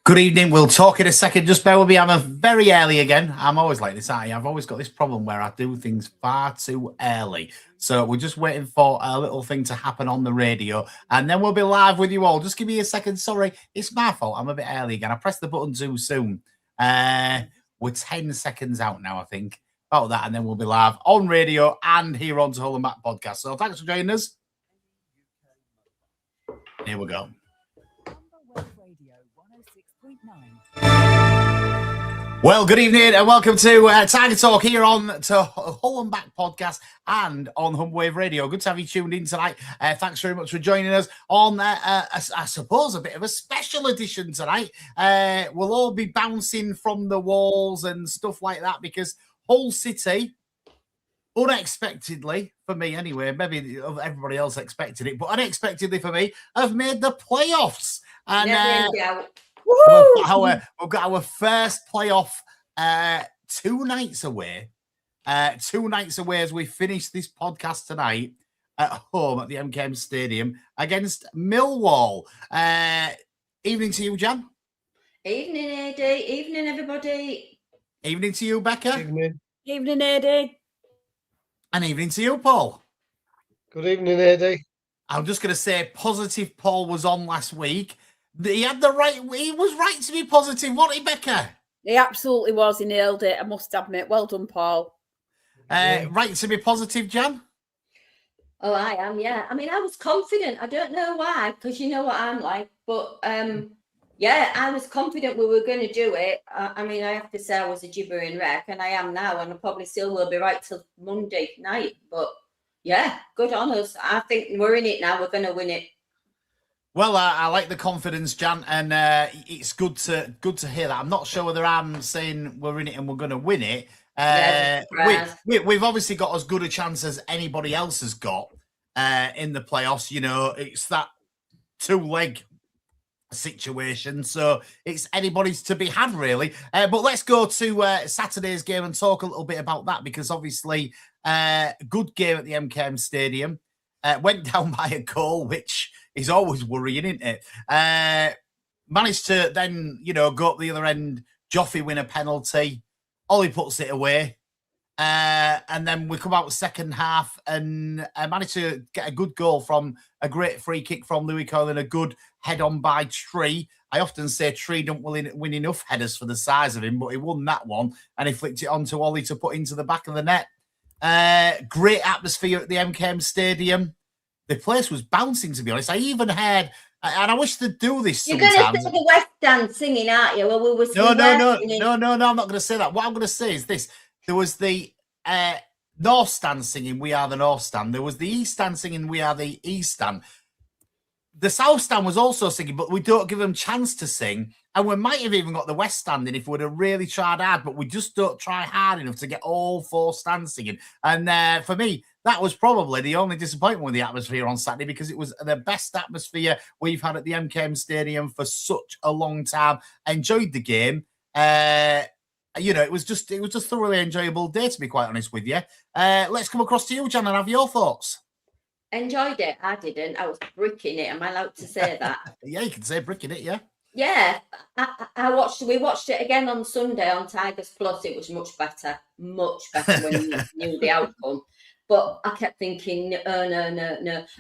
Good evening. We'll talk in a second. Just bear with me. I'm very early again. I'm always like this, aren't I? I've always got this problem where I do things far too early. So we're just waiting for a little thing to happen on the radio, and then we'll be live with you all. Just give me a second. Sorry, it's my fault. I'm a bit early again. I pressed the button too soon. We're 10 seconds out now, I think, about that, and then we'll be live on radio and here on to Hull and Back podcast. So thanks for joining us. Here we go. Well, good evening and welcome to Tiger Talk here on to Hull and Back podcast and on Humberwave Radio. Good to have you tuned in tonight. Thanks very much for joining us on, I suppose, a bit of a special edition tonight. We'll all be bouncing from the walls and stuff like that because Hull City, unexpectedly, for me anyway, maybe everybody else expected it, but unexpectedly for me, have made the playoffs. And we've got our first playoff 2 nights away. 2 nights away as we finish this podcast tonight at home at the MKM Stadium against Millwall. Evening to you, Jan. Evening, Eddie. Evening, everybody. Evening to you, Becca. Evening. Evening, Eddie. And evening to you, Paul. Good evening, Eddie. I'm just going to say, positive Paul was on last week. He had the right. He was right to be positive, wasn't he, Becca? He absolutely was. He nailed it. I must admit. Well done, Paul. Right to be positive, Jan? Oh, I am, yeah. I mean, I was confident. I don't know why, because you know what I'm like. But, yeah, I was confident we were going to do it. I mean, I have to say I was a gibbering wreck, and I am now, and I probably still will be right till Monday night. But, yeah, good on us. I think we're in it now. We're going to win it. Well, I like the confidence, Jan, and it's good to hear that. I'm not sure whether I'm saying we're in it and we're going to win it. We've obviously got as good a chance as anybody else has got in the playoffs. You know, it's that 2-leg situation, so it's anybody's to be had, really. But let's go to Saturday's game and talk a little bit about that, because obviously, good game at the MKM Stadium. Went down by a goal, which is always worrying, isn't it? Managed to then, go up the other end. Joffy win a penalty. Ollie puts it away. And then we come out the second half and managed to get a good goal from a great free kick from Louis Coyle and a good head-on by Tree. I often say Tree don't win enough headers for the size of him, but he won that one and he flicked it on to Ollie to put into the back of the net. Great atmosphere at the MKM Stadium. The place was bouncing, to be honest. I even heard, and I wish they'd do this sometimes. You're going to say the West Stand singing, aren't you? Well, we were No, I'm not going to say that. What I'm going to say is this. There was the North Stand singing, "We Are the North Stand." There was the East Stand singing, "We Are the East Stand." The South Stand was also singing, but we don't give them chance to sing. And we might have even got the West Stand in if we'd have really tried hard, but we just don't try hard enough to get all 4 stands singing. And for me, that was probably the only disappointment with the atmosphere on Saturday, because it was the best atmosphere we've had at the MKM Stadium for such a long time. I enjoyed the game. It was just thoroughly enjoyable day, to be quite honest with you. Let's come across to you, Jan, and have your thoughts. Enjoyed it. I didn't. I was bricking it. Am I allowed to say that? Yeah, you can say bricking it, yeah. Yeah, we watched it again on Sunday on Tigers Plus. It was much better when you knew the outcome. But I kept thinking, no.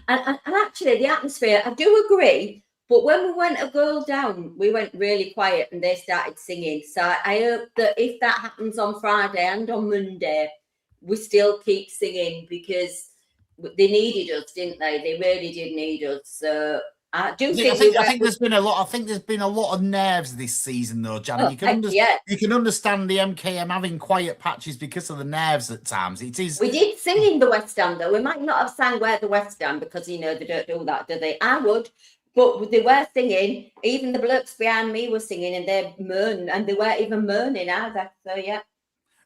And actually, the atmosphere, I do agree. But when we went a goal down, we went really quiet and they started singing. So I hope that if that happens on Friday and on Monday, we still keep singing, because they needed us, didn't they? They really did need us. So I think there's been a lot. I think there's been a lot of nerves this season, though, Janet. You can understand the MKM having quiet patches because of the nerves at times. It is. We did sing in the West Stand, though. We might not have sang "Where the West Stand" because they don't do that, do they? I would, but they were singing. Even the blokes behind me were singing, and they moaned, and they weren't even moaning either. So yeah.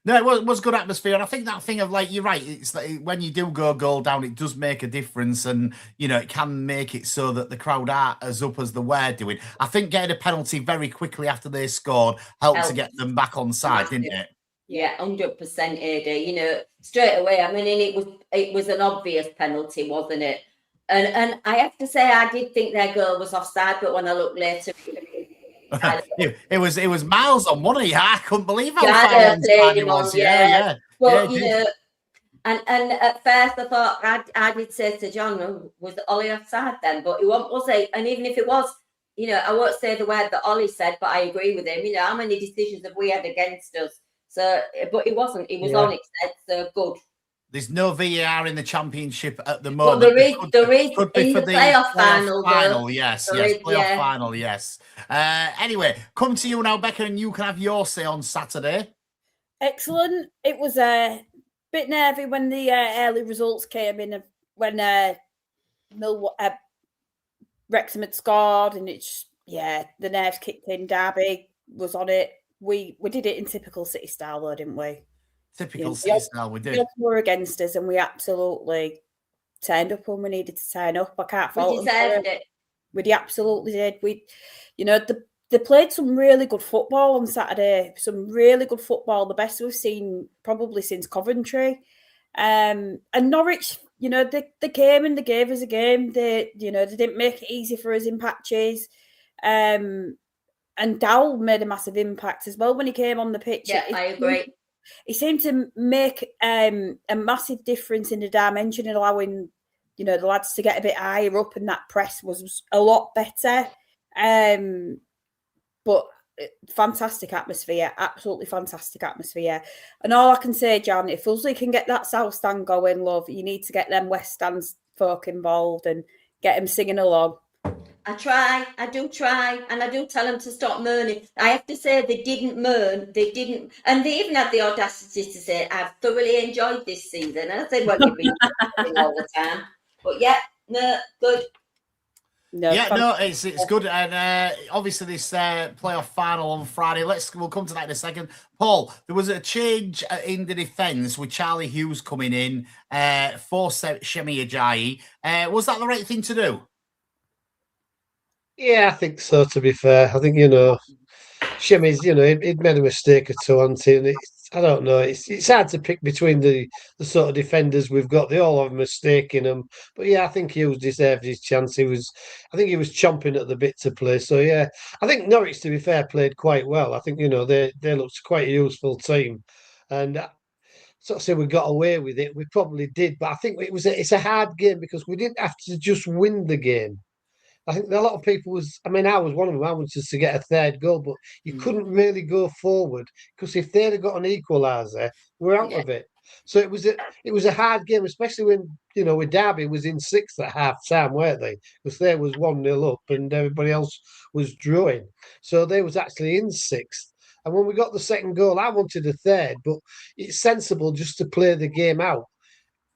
No, it was good atmosphere. And I think that thing of, like, you're right, it's like when you do go goal down, it does make a difference. And, it can make it so that the crowd aren't as up as they were doing. I think getting a penalty very quickly after they scored helped to get them back on side, didn't it? Yeah, 100%, AD. Straight away. I mean, and it was an obvious penalty, wasn't it? And I have to say, I did think their goal was offside, but when I looked later, it was miles on, wasn't he? I couldn't believe how yeah, far onside it on, was. Yeah. But Yeah, you know, and at first I thought I did say to John, "Oh, was Ollie offside then?" But he wasn't, was he? And even if it was, you know, I won't say the word that Ollie said, but I agree with him. You know, how many decisions have we had against us? So, but it wasn't. It was on its head. So good. There's no VAR in the Championship at the moment. But there is could be in for the playoff final. Yes, playoff final, yes. Anyway, come to you now, Becca, and you can have your say on Saturday. Excellent. It was a bit nervy when the early results came in, when Wrexham had scored, and the nerves kicked in. Derby was on it. We did it in typical City style, though, didn't we? Typical City style, we did. The odds were against us, and we absolutely turned up when we needed to turn up. I can't fault them. We deserved it. We absolutely did. They played some really good football on Saturday. Some really good football, the best we've seen probably since Coventry. And Norwich, they came and they gave us a game. They didn't make it easy for us in patches. And Dowell made a massive impact as well when he came on the pitch. Yeah, I agree. He seemed to make a massive difference in the dimension and allowing, the lads to get a bit higher up, and that press was a lot better. But fantastic atmosphere, absolutely fantastic atmosphere. And all I can say, Jan, if Usley can get that South Stand going, love, you need to get them West Stand folk involved and get them singing along. I do try, and I do tell them to stop moaning. I have to say they didn't moan, and they even had the audacity to say, "I've thoroughly enjoyed this season." And I said, "Well, you've been all the time." But yeah, no, good. It's good, and obviously this playoff final on Friday. We'll come to that in a second. Paul, there was a change in the defence with Charlie Hughes coming in for Shemi Ajayi. Was that the right thing to do? Yeah, I think so, to be fair. I think, Shemi's, he'd made a mistake or two, hadn't he? And I don't know. It's hard to pick between the sort of defenders we've got. They all have a mistake in them. But yeah, I think Hughes deserved his chance. I think he was chomping at the bit to play. So yeah, I think Norwich, to be fair, played quite well. I think, they looked quite a useful team. And sort of say we got away with it. We probably did. But I think it's a hard game because we didn't have to just win the game. I think a lot of people I was one of them. I wanted to get a third goal, but you couldn't really go forward because if they'd have got an equaliser, we're out of it. So it was a hard game, especially when with Derby was in sixth at half time, weren't they? Because there was 1-0 up and everybody else was drawing. So they was actually in sixth. And when we got the second goal, I wanted a third, but it's sensible just to play the game out.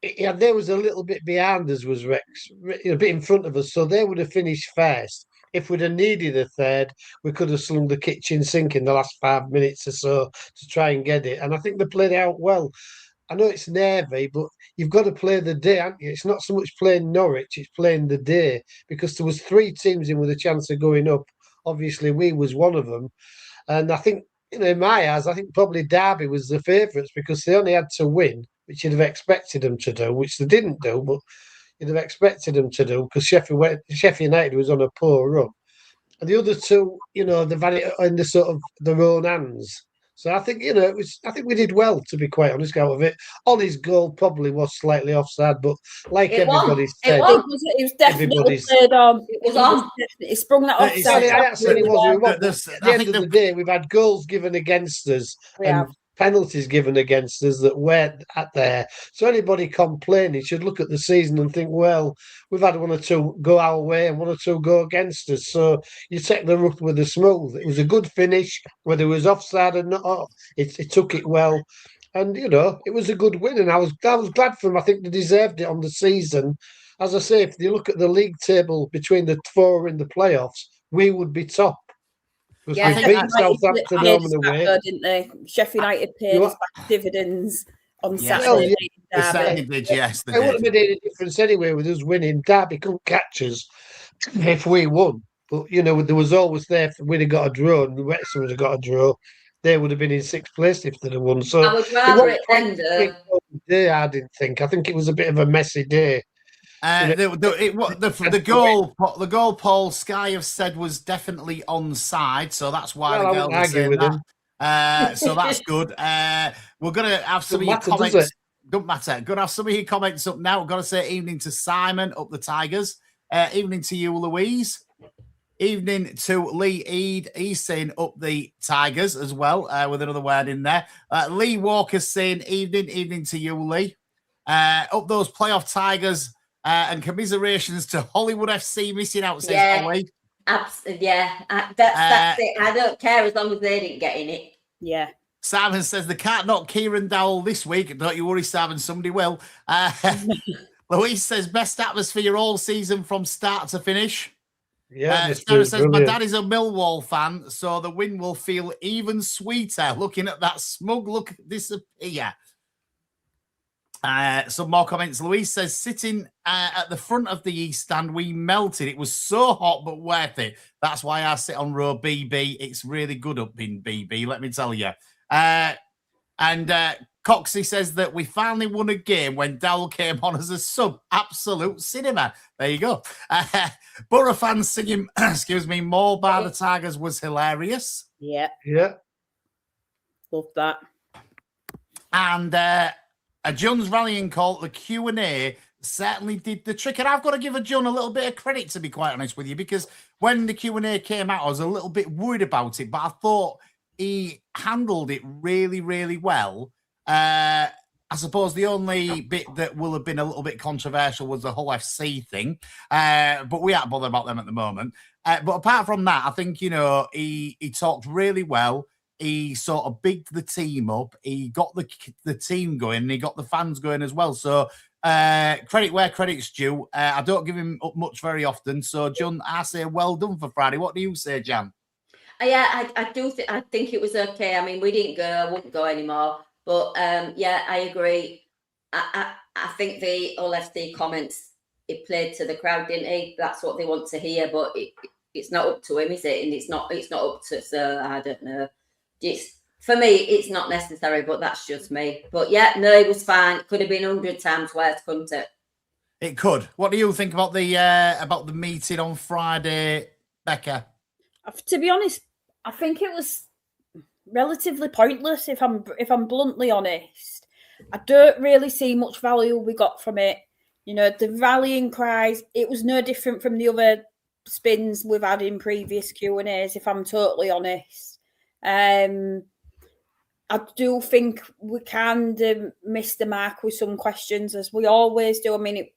Yeah, there was a little bit behind us, was Rex, a bit in front of us, so they would have finished first. If we'd have needed a third, we could have slung the kitchen sink in the last 5 minutes or so to try and get it. And I think they played it out well. I know it's nervy, but you've got to play the day, haven't you? It's not so much playing Norwich, it's playing the day, because there was 3 teams in with a chance of going up. Obviously, we was one of them. And I think, in my eyes, I think probably Derby was the favourites because they only had to win, which you'd have expected them to do, which they didn't do, but you'd have expected them to do because Sheffield United was on a poor run. And the other two, they've had it in the sort of their own hands. So I think, I think we did well, to be quite honest, out of it. Ollie's goal probably was slightly offside, but like everybody said, it was definitely played on. It was on. It sprung that offside. It was. At the end of the day, we've had goals given against us and penalties given against us that weren't at there. So anybody complaining should look at the season and think, well, we've had 1 or 2 go our way and 1 or 2 go against us. So you take the rough with the smooth. It was a good finish, whether it was offside or not. It took it well. And, it was a good win. And I was glad for them. I think they deserved it on the season. As I say, if you look at the league table between the 4 in the playoffs, we would be top. Yeah, we beat Southampton home and away, didn't they? Sheffield United paid us back dividends on Saturday. They did, yes. It wouldn't have made any difference anyway with us winning. Derby couldn't catch us if we won. But, there was always there if we'd have got a draw and Wrexham would have got a draw. They would have been in 6th place if they'd have won. So I would rather it end. I didn't think. I think it was a bit of a messy day. The goal Paul Sky have said was definitely onside, so that's why the girls are saying that. So that's good. We're gonna have some of your comments. Don't matter. Gonna have some of your comments up now. We're gonna say evening to Simon up the Tigers. Evening to you, Louise. Evening to Lee Eade. He's saying up the Tigers as well, with another word in there. Lee Walker's saying evening to you, Lee. Up those playoff Tigers. And commiserations to Hollywood FC missing out, says Ollie. That's it. I don't care as long as they didn't get in it. Yeah. Simon says they can't knock Kieran Dowell this week. Don't you worry, Simon, somebody will. Louise says best atmosphere all season from start to finish. Yeah. Sarah says my dad is a Millwall fan, so the win will feel even sweeter looking at that smug look disappear. Some more comments. Louise says, sitting at the front of the East Stand, we melted. It was so hot, but worth it. That's why I sit on row BB. It's really good up in BB, let me tell you. And Coxey says that we finally won a game when Dowell came on as a sub. Absolute cinema. There you go. Borough fans singing, excuse me, more by the Tigers was hilarious. Yeah. Love that. And a John's rallying call, the Q&A certainly did the trick. And I've got to give a John a little bit of credit, to be quite honest with you, because when the Q&A came out, I was a little bit worried about it, but I thought he handled it really, really well. I suppose the only bit that will have been a little bit controversial was the whole FC thing, but we aren't bothered about them at the moment. But apart from that, I think, he talked really well. He sort of bigged the team up. He got the team going, and he got the fans going as well. So credit where credit's due. I don't give him up much very often. So, John, I say well done for Friday. What do you say, Jan? Yeah, I do. I think it was okay. I mean, we didn't go. I wouldn't go anymore. But yeah, I agree. I think the All FC comments, it played to the crowd, didn't he? That's what they want to hear. But it's not up to him, is it? And it's not up to. So I don't know. For me, it's not necessary, but that's just me. But yeah, no, it was fine. It could have been 100 times worse, couldn't it? It could. What do you think about the meeting on Friday, Becca? To be honest, I think it was relatively pointless. If I'm bluntly honest, I don't really see much value we got from it. The rallying cries. It was no different from the other spins we've had in previous Q&As. If I'm totally honest. I do think we kind of missed the mark with some questions, as we always do. I mean,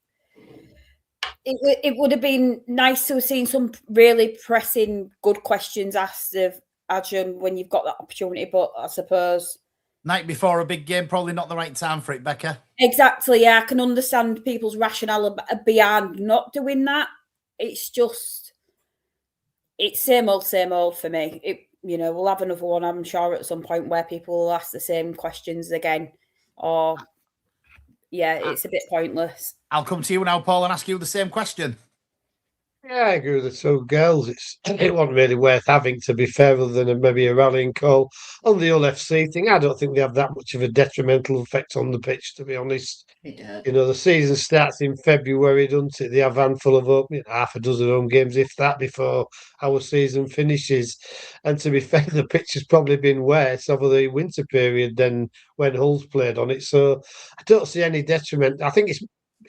it would have been nice to have seen some really pressing, good questions asked of Ajahn when you've got that opportunity. But I suppose night before a big game, probably not the right time for it, Becca. Exactly. Yeah, I can understand people's rationale beyond not doing that. It's same old for me. We'll have another one, I'm sure, at some point where people will ask the same questions again. Or, yeah, it's a bit pointless. I'll come to you now, Paul, and ask you the same question. Yeah, I agree with the two girls. It wasn't really worth having, to be fair, other than maybe a rallying call. On the LFC thing, I don't think they have that much of a detrimental effect on the pitch, to be honest. The season starts in February, doesn't it? They have a handful of half a dozen home games, if that, before our season finishes. And to be fair, the pitch has probably been worse over the winter period than when Hull's played on it. So I don't see any detriment. I think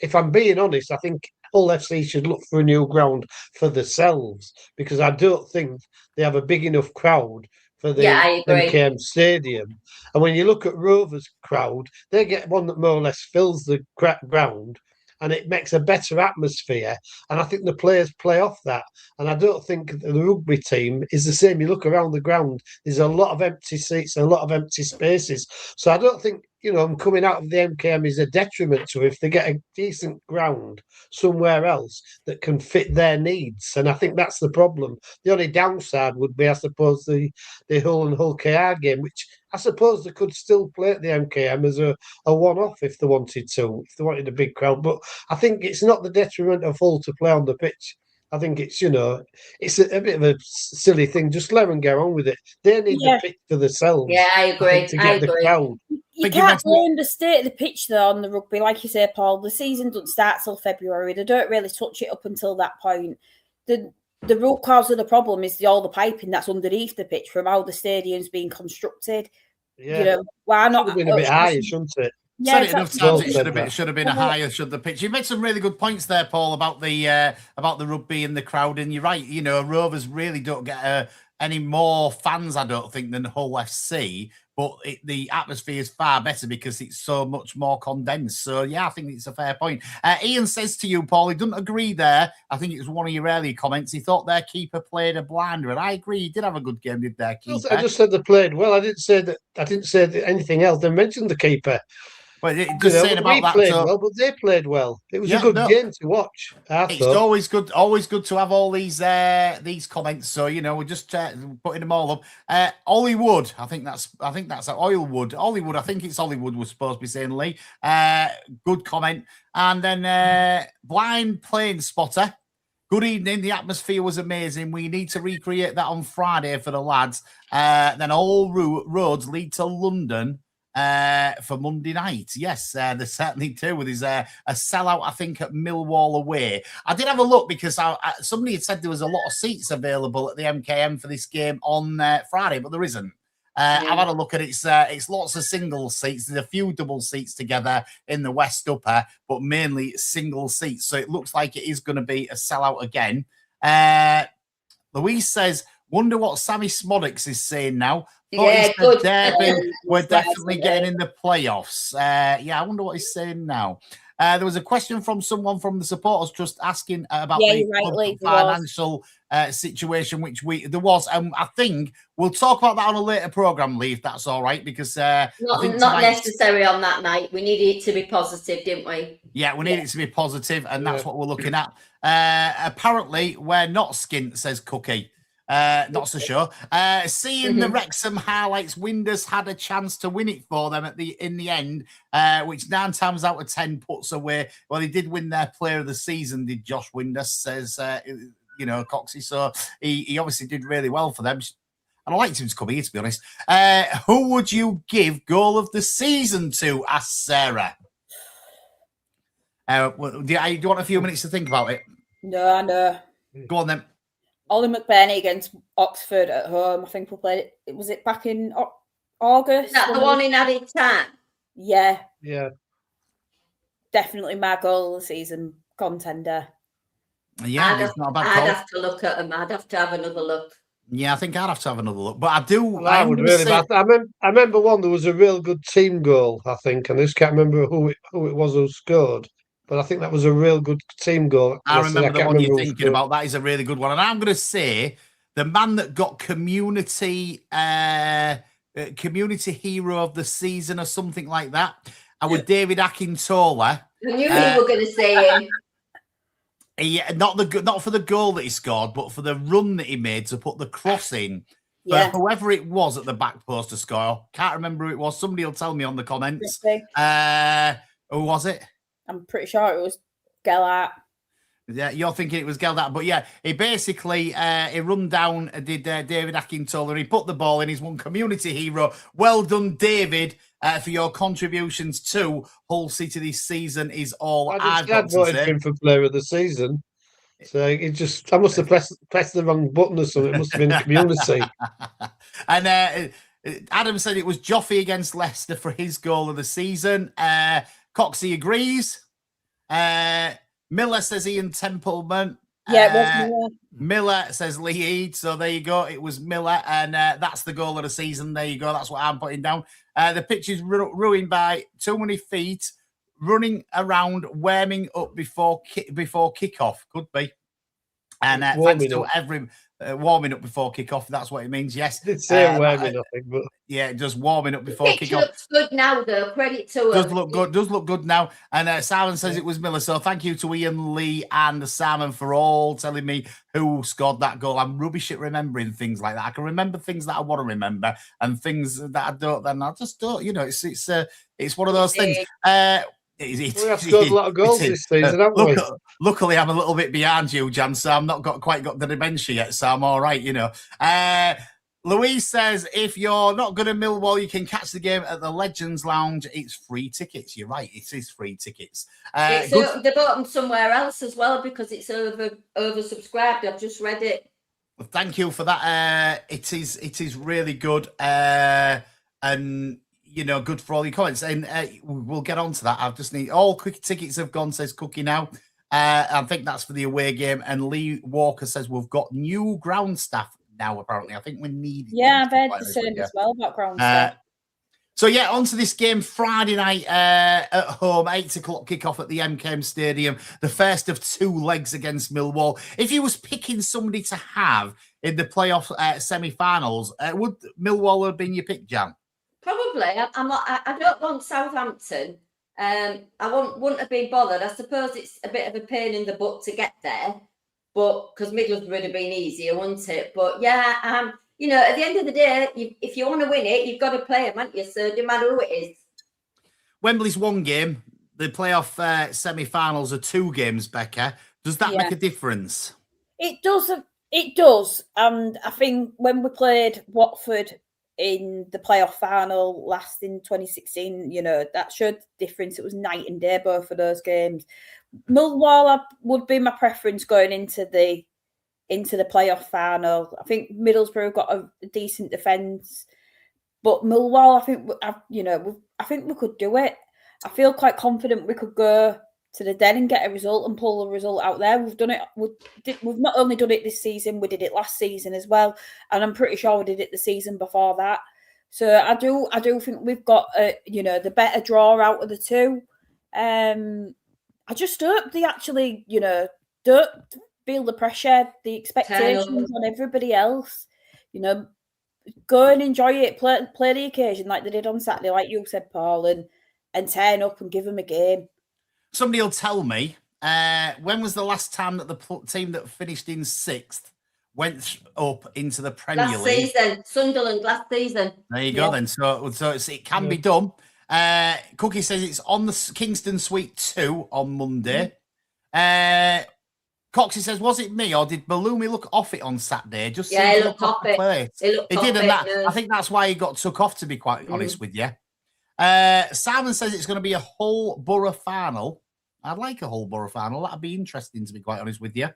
if I'm being honest, I think Hull FC should look for a new ground for themselves, because I don't think they have a big enough crowd for the MKM Stadium. And when you look at Rovers' crowd, they get one that more or less fills the ground, and it makes a better atmosphere. And I think the players play off that. And I don't think the rugby team is the same. You look around the ground, there's a lot of empty seats and a lot of empty spaces. So I don't think, them coming out of the MKM is a detriment to if they get a decent ground somewhere else that can fit their needs. And I think that's the problem. The only downside would be, I suppose, the Hull and Hull KR game, which I suppose they could still play at the MKM as a one-off if they wanted to, if they wanted a big crowd. But I think it's not the detriment of Hull to play on the pitch. I think it's, it's a bit of a silly thing. Just let them get on with it. They need the pitch for themselves. Yeah, I agree. To get the crowd. You can't blame the state of the pitch though on the rugby, like you say, Paul. The season doesn't start till February. They don't really touch it up until that point. The root cause of the problem is all the piping that's underneath the pitch from how the stadium's being constructed. Yeah. You know, why not? Should have been a bit higher, shouldn't it? Yeah, said it enough times. It should have been a higher. Should the pitch? You made some really good points there, Paul, about the rugby and the crowd. And you're right. You know, Rovers really don't get any more fans, I don't think, than Hull FC. But the atmosphere is far better because it's so much more condensed. So yeah, I think it's a fair point. Ian says to you, Paul, he doesn't agree there. I think it was one of your earlier comments. He thought their keeper played a blinder, and I agree. He did have a good game, did their keeper? I just said they played well. I didn't say anything else. They mentioned the keeper. Well, just saying about that. Played well, but they played well. It was a good game to watch. It's always good to have all these comments. So you know, we're just putting them all up. Hollywood, I think that's Oilwood. Hollywood, I think it's Hollywood. We're supposed to be saying Lee. Good comment. And then Blind Plane Spotter. Good evening. The atmosphere was amazing. We need to recreate that on Friday for the lads. Then all roads lead to London. For Monday night. Yes, they certainly do. With his a sellout, I think, at Millwall away. I did have a look because somebody had said there was a lot of seats available at the MKM for this game on Friday, but there isn't. I've had a look at it. It's lots of single seats. There's a few double seats together in the West Upper, but mainly single seats. So it looks like it is going to be a sellout again. Louise says, wonder what Sammy Smodix is saying now. Good. We're definitely getting in the playoffs. I wonder what he's saying now. There was a question from someone from the Supporters Trust asking about the financial situation, which there was. I think we'll talk about that on a later programme, Lee, if that's all right, because not necessary on that night. We needed it to be positive, didn't we? Yeah, we need it to be positive, and that's what we're looking at. Apparently, we're not skint, says Cookie. Not so sure. Seeing the Wrexham highlights, Winders had a chance to win it for them in the end, which 9 times out of 10 puts away. Well, he did win their player of the season, did Josh Winders, says Coxey. So he obviously did really well for them. And I liked him to come here, to be honest. Who would you give goal of the season to? Asked Sarah. Do you want a few minutes to think about it? No. Go on then. Ollie McBurney against Oxford at home. I think we played it. Was it back in August? Is that the one in added time? Yeah. Yeah. Definitely my goal of the season contender. Yeah, it's not a bad I'd have to look at them. I'd have to have another look. Yeah, I think I'd have to have another look. But I do. Well, I would really. I remember one. There was a real good team goal, I think, and I just can't remember who it was who scored. But I think that was a real good team goal. I remember the one you're thinking about. That is a really good one. And I'm going to say the man that got community hero of the season or something like that. With David Akintola. I knew you were going to say him. Not for the goal that he scored, but for the run that he made to put the cross in. Yeah. For whoever it was at the back post to score. Can't remember who it was. Somebody will tell me on the comments. Who was it? I'm pretty sure it was Gellart. Yeah, you're thinking it was Gellart, but yeah, he basically he run down, did David Akintola. He put the ball in. He's one community hero. Well done, David, for your contributions to Hull City this season. Is all I've got to say. I voted him for player of the season. So I must have pressed the wrong button or something. It must have been community. And Adam said it was Joffy against Leicester for his goal of the season. Coxey agrees. Miller says Ian Templeman. Yeah, it was Miller. Miller says Lee Eade. So there you go. It was Miller. And that's the goal of the season. There you go. That's what I'm putting down. The pitch is ruined by too many feet running around, warming up before kickoff. Could be. And thanks to every warming up before kickoff. That's what it means. Yes. It did say warming up, but yeah, just warming up before kickoff. Looks good now, though. Credit to does look good. Does look good now. And Simon says it was Miller. So thank you to Ian, Lee, and Simon for all telling me who scored that goal. I'm rubbish at remembering things like that. I can remember things that I want to remember, and things that I don't. Then I just don't. You know, it's one of those things. We have scored a lot of goals this season, haven't we? Luckily, I'm a little bit behind you, Jan, so I've not quite got the dementia yet, so I'm all right, you know. Louise says, if you're not good at Millwall, you can catch the game at the Legends Lounge. It's free tickets. You're right. It is free tickets. They've opened somewhere else as well because it's oversubscribed. I've just read it. Well, thank you for that. It is really good. And, you know, good for all your comments. And we'll get on to that. I just need all quick tickets have gone, says Cookie now. I think that's for the away game. And Lee Walker says we've got new ground staff now, apparently. I think we need. Yeah, I've heard the same as well about ground staff. So, yeah, on to this game Friday night at home, 8 o'clock kickoff at the MKM Stadium, the first of 2 legs against Millwall. If you was picking somebody to have in the playoff semi-finals, would Millwall have been your pick, Jan? Probably. I don't want Southampton. I wouldn't have been bothered. I suppose it's a bit of a pain in the butt to get there, but because Middlesbrough would have been easier, wouldn't it? But yeah, you know, at the end of the day, if you want to win it, you've got to play them, haven't you? So no matter who it is. Wembley's 1 game. The playoff semi-finals are 2 games, Becca. Does that make a difference? It does. It does. And I think when we played Watford in the playoff final last in 2016, you know, that showed the difference. It was night and day, both of those games. Millwall would be my preference going into the playoff final. I think Middlesbrough got a decent defence, but Millwall, I think we could do it. I feel quite confident we could go to the Den and get a result and pull a result out there. We've done it. We've not only done it this season, we did it last season as well, and I'm pretty sure we did it the season before that. So I do think we've got the better draw out of the 2. I just hope they actually don't feel the pressure, the expectations on everybody else. You know, go and enjoy it, play the occasion like they did on Saturday, like you said, Paul, and turn up and give them a game. Somebody will tell me, when was the last time that the team that finished in 6th went up into the Premier League? Last season, Sunderland, last season. There you go then. So it can be done. Cookie says it's on the Kingston Suite 2 on Monday. Coxie says, was it me or did Balumi look off it on Saturday? Just he looked off it. He did, and I think that's why he got took off, to be quite honest with you. Simon says it's going to be a whole borough final. I'd like a whole borough final. That'd be interesting, to be quite honest with you.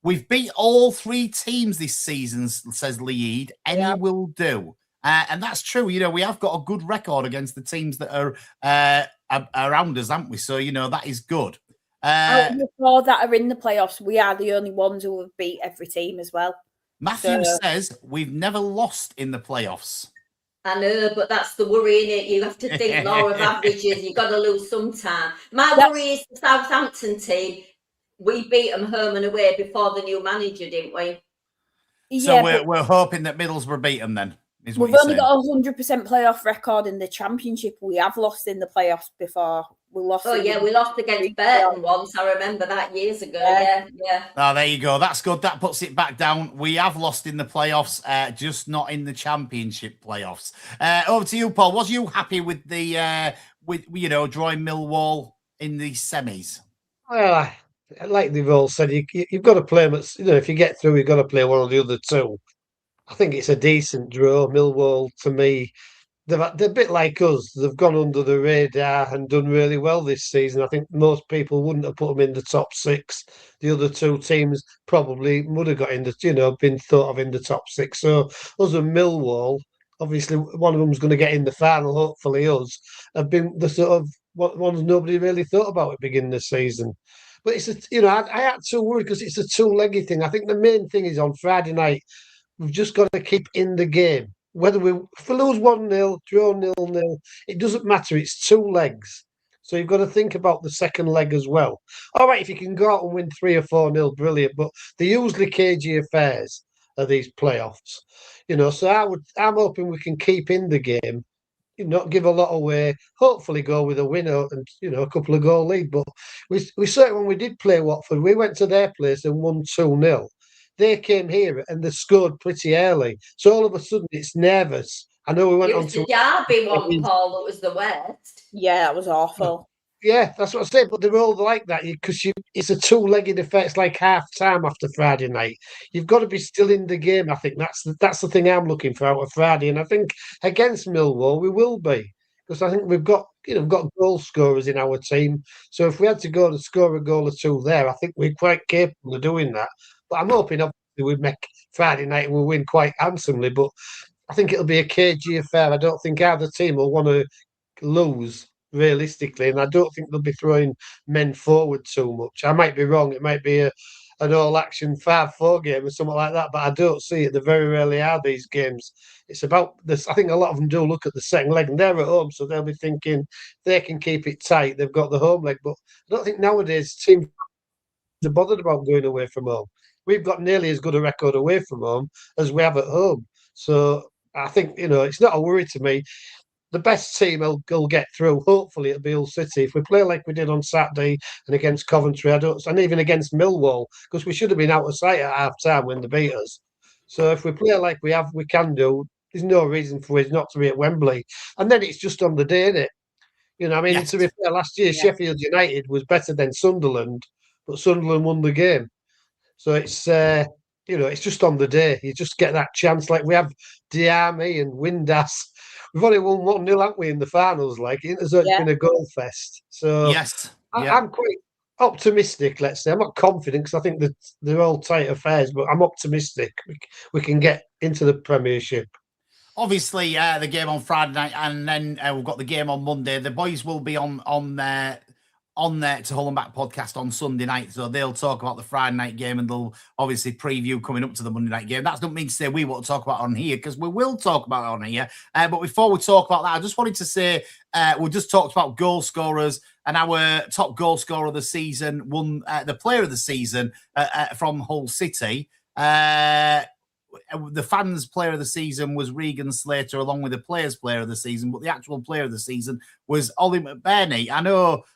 We've beat all 3 teams this season, says Lead. Any will do. And that's true. You know, we have got a good record against the teams that are around us, haven't we? So, you know, that is good. Out of the 4 that are in the playoffs, we are the only ones who have beat every team as well. Matthew says we've never lost in the playoffs. I know, but that's the worry, innit? You have to think law of averages. You've got to lose sometime. My worry is the Southampton team. We beat them home and away before the new manager, didn't we? So we're hoping that Middlesbrough beat them then. We've only got a 100% playoff record in the Championship. We have lost in the playoffs before. We lost. We lost against Burton once. I remember that years ago. Yeah. Oh, there you go. That's good. That puts it back down. We have lost in the playoffs, just not in the Championship playoffs. Over to you, Paul. Was you happy with the drawing Millwall in the semis? Well, like they've all said, you've got to play them. If you get through, you've got to play one of the other 2. I think it's a decent draw. Millwall, to me, they're a bit like us. They've gone under the radar and done really well this season. I think most people wouldn't have put them in the top 6. The other 2 teams probably would have got been thought of in the top 6. So us and Millwall, obviously one of them's going to get in the final. Hopefully, us have been the sort of ones nobody really thought about at the beginning of the season. But it's I had to worry because it's a 2-leggy thing. I think the main thing is on Friday night. We've just got to keep in the game. Whether if we lose 1-0, draw 0-0, it doesn't matter. It's 2 legs. So you've got to think about the second leg as well. All right, if you can go out and win 3 or 4-0, brilliant. But they're usually cagey affairs of these playoffs. So I'm hoping we can keep in the game, not give a lot away, hopefully go with a winner and, a couple of goal lead. But we certainly, when we did play Watford, we went to their place and won 2-0. They came here and they scored pretty early. So all of a sudden it's nervous. I know we went on to the Derby one, Paul, that was the worst. Yeah, that was awful. Yeah, that's what I say. But they're all like that because it's a two-legged affair. It's like half time after Friday night. You've got to be still in the game. I think that's the thing I'm looking for out of Friday, and I think against Millwall we will be because I think we've got we've got goal scorers in our team. So if we had to go to score a goal or two there, I think we're quite capable of doing that. But I'm hoping obviously we make Friday night and we'll win quite handsomely. But I think it'll be a cagey affair. I don't think either team will want to lose realistically, and I don't think they'll be throwing men forward too much. I might be wrong. It might be an all-action 5-4 game or something like that, but I don't see it. They very rarely are these games. It's about this. I think a lot of them do look at the second leg, and they're at home, so they'll be thinking they can keep it tight. They've got the home leg, but I don't think nowadays teams are bothered about going away from home. We've got nearly as good a record away from home as we have at home. So I think, it's not a worry to me. The best team will get through. Hopefully, it'll be Hull City. If we play like we did on Saturday and against Coventry, and even against Millwall, because we should have been out of sight at half time when they beat us. So if we play like we can do, there's no reason for us not to be at Wembley. And then it's just on the day, isn't it? Yes. To be fair, last year Sheffield United was better than Sunderland, but Sunderland won the game. So it's just on the day. You just get that chance. Like we have Diami and Windass. We've only won 1-0, haven't we, in the finals? Like it's been a goal fest. So yes, I'm quite optimistic. Let's say I'm not confident because I think that they're all tight affairs, but I'm optimistic we can get into the Premiership. Obviously, the game on Friday night, and then we've got the game on Monday. The boys will be on there to Hull and Back podcast on Sunday night, so they'll talk about the Friday night game, and they'll obviously preview coming up to the Monday night game. That doesn't mean to say we won't talk about it on here, because we will talk about it on here. But before we talk about that, I just wanted to say we just talked about goal scorers, and our top goal scorer of the season won the Player of the Season from Hull City. The fans' player of the season was Regan Slater, along with the players' player of the season, but the actual player of the season was Ollie McBurney.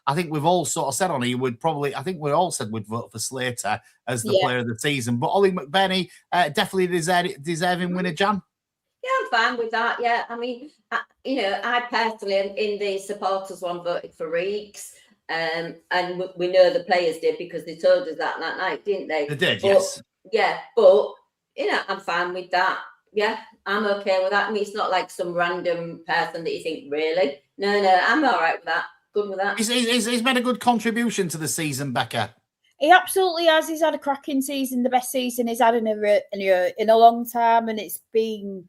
I think we've all sort of said on here I think we all said we'd vote for Slater as the player of the season, but Ollie McBurney definitely deserving winner, Jan. Yeah, I'm fine with that. Yeah, I mean, I personally, in the supporters one, voted for Reeks, and we know the players did because they told us that night, didn't they? They did, yes. Yeah, but I'm fine with that. Yeah, I'm okay with that. I mean, it's not like some random person that you think, really? No, I'm all right with that. Good with that. He's made a good contribution to the season, Becca. He absolutely has. He's had a cracking season, the best season he's had in a long time, and it's been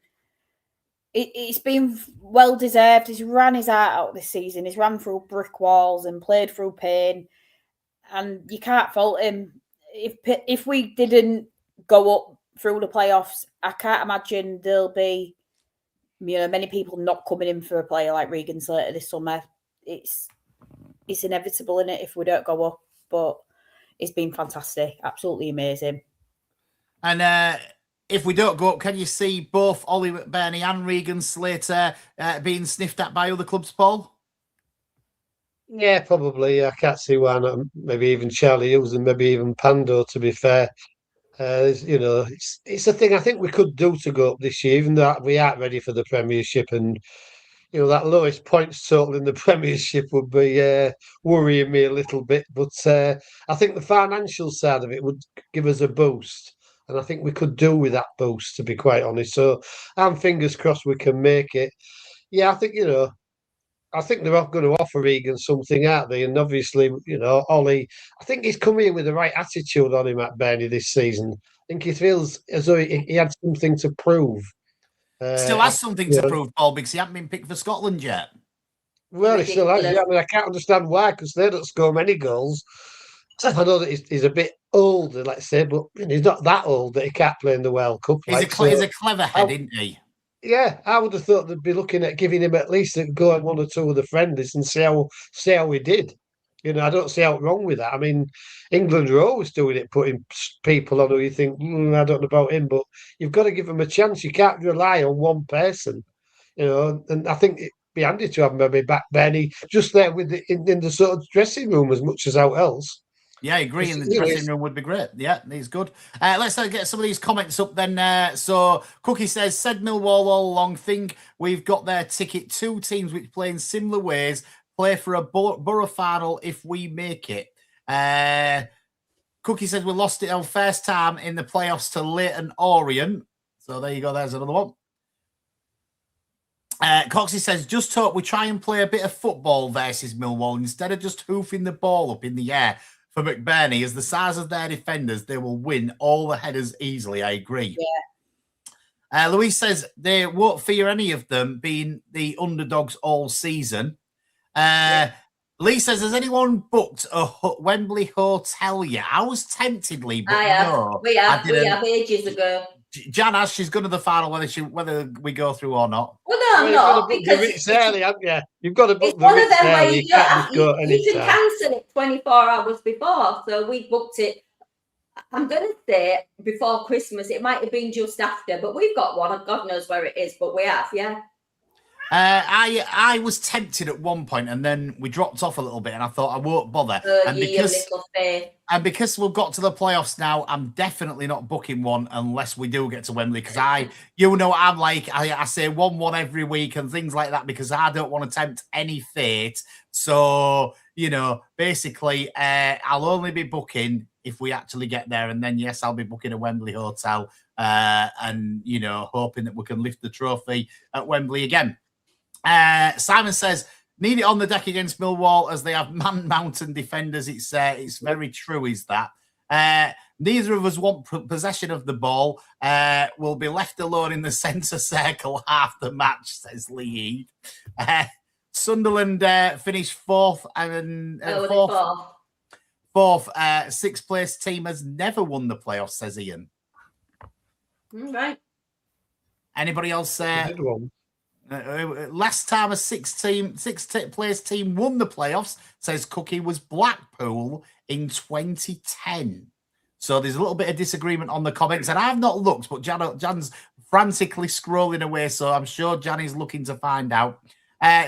well deserved. He's ran his heart out this season. He's ran through brick walls and played through pain, and you can't fault him. If we didn't go up through the playoffs, I can't imagine there'll be many people not coming in for a player like Regan Slater this summer. It's inevitable, in it, if we don't go up. But it's been fantastic, absolutely amazing. And if we don't go up, can you see both Ollie McBurney and Regan Slater being sniffed at by other clubs, Paul? Yeah, probably. I can't see why not. Maybe even Charlie Hughes and maybe even Pando, to be fair. It's a thing I think we could do to go up this year, even though we aren't ready for the Premiership, and that lowest points total in the Premiership would be worrying me a little bit. But I think the financial side of it would give us a boost, and I think we could do with that boost, to be quite honest. So I'm fingers crossed we can make it. Yeah, I think I think they're going to offer Regan something, aren't they? And obviously, Ollie, I think he's come here with the right attitude on him at Burnley this season. I think he feels as though he had something to prove. Still has something to prove, Paul, because he hasn't been picked for Scotland yet. Well, he still has. I mean, I can't understand why, because they don't score many goals. I know that he's a bit older, let's say, but he's not that old that he can't play in the World Cup. He's a clever head, isn't he? Yeah, I would have thought they'd be looking at giving him at least a go at one or two of the friendlies and see how he did. I don't see how wrong with that. I mean, England are always doing it, putting people on who you think, I don't know about him, but you've got to give them a chance. You can't rely on one person, and I think it'd be handy to have maybe back Benny just there with in the sort of dressing room as much as out else. Yeah, I agree. In the dressing room would be great. Yeah, he's good. Let's get some of these comments up then. So Cookie said Millwall all along. Think we've got their ticket. Two teams which play in similar ways, play for a borough final if we make it. Cookie says we lost it on first time in the playoffs to Leyton Orient. So there you go. There's another one. Coxie says, just hope we try and play a bit of football versus Millwall instead of just hoofing the ball up in the air for McBurney. As the size of their defenders, they will win all the headers easily. I agree. Yeah. Louise says they won't fear any of them being the underdogs all season. Lee says, has anyone booked a Wembley hotel yet? I was temptedly, but no. We have ages ago. Jan has, she's gone to the final whether we go through or not. Well, no, I'm not. Because it's early, haven't you? You've got to book it's one of them where you can cancel it 24 hours before. So we booked it, I'm going to say before Christmas. It might have been just after, but we've got one. God knows where it is, but we have, yeah. I was tempted at one point, and then we dropped off a little bit, and I thought I won't bother. And because we've got to the playoffs now, I'm definitely not booking one unless we do get to Wembley. Because I'm like I say 1-1 every week and things like that because I don't want to tempt any fate. So basically, I'll only be booking if we actually get there, and then yes, I'll be booking a Wembley hotel, and hoping that we can lift the trophy at Wembley again. Simon says, need it on the deck against Millwall as they have man-mountain defenders. It's very true, is that. Neither of us want possession of the ball. We'll be left alone in the centre circle half the match, says Lee. Sunderland finished fourth and fourth. Sixth place team has never won the playoffs, says Ian. Right. Anybody else? Last time a sixth place team won the playoffs, says Cookie, was Blackpool in 2010. So there's a little bit of disagreement on the comments, and I've not looked, but Jan's frantically scrolling away, so I'm sure Jan is looking to find out.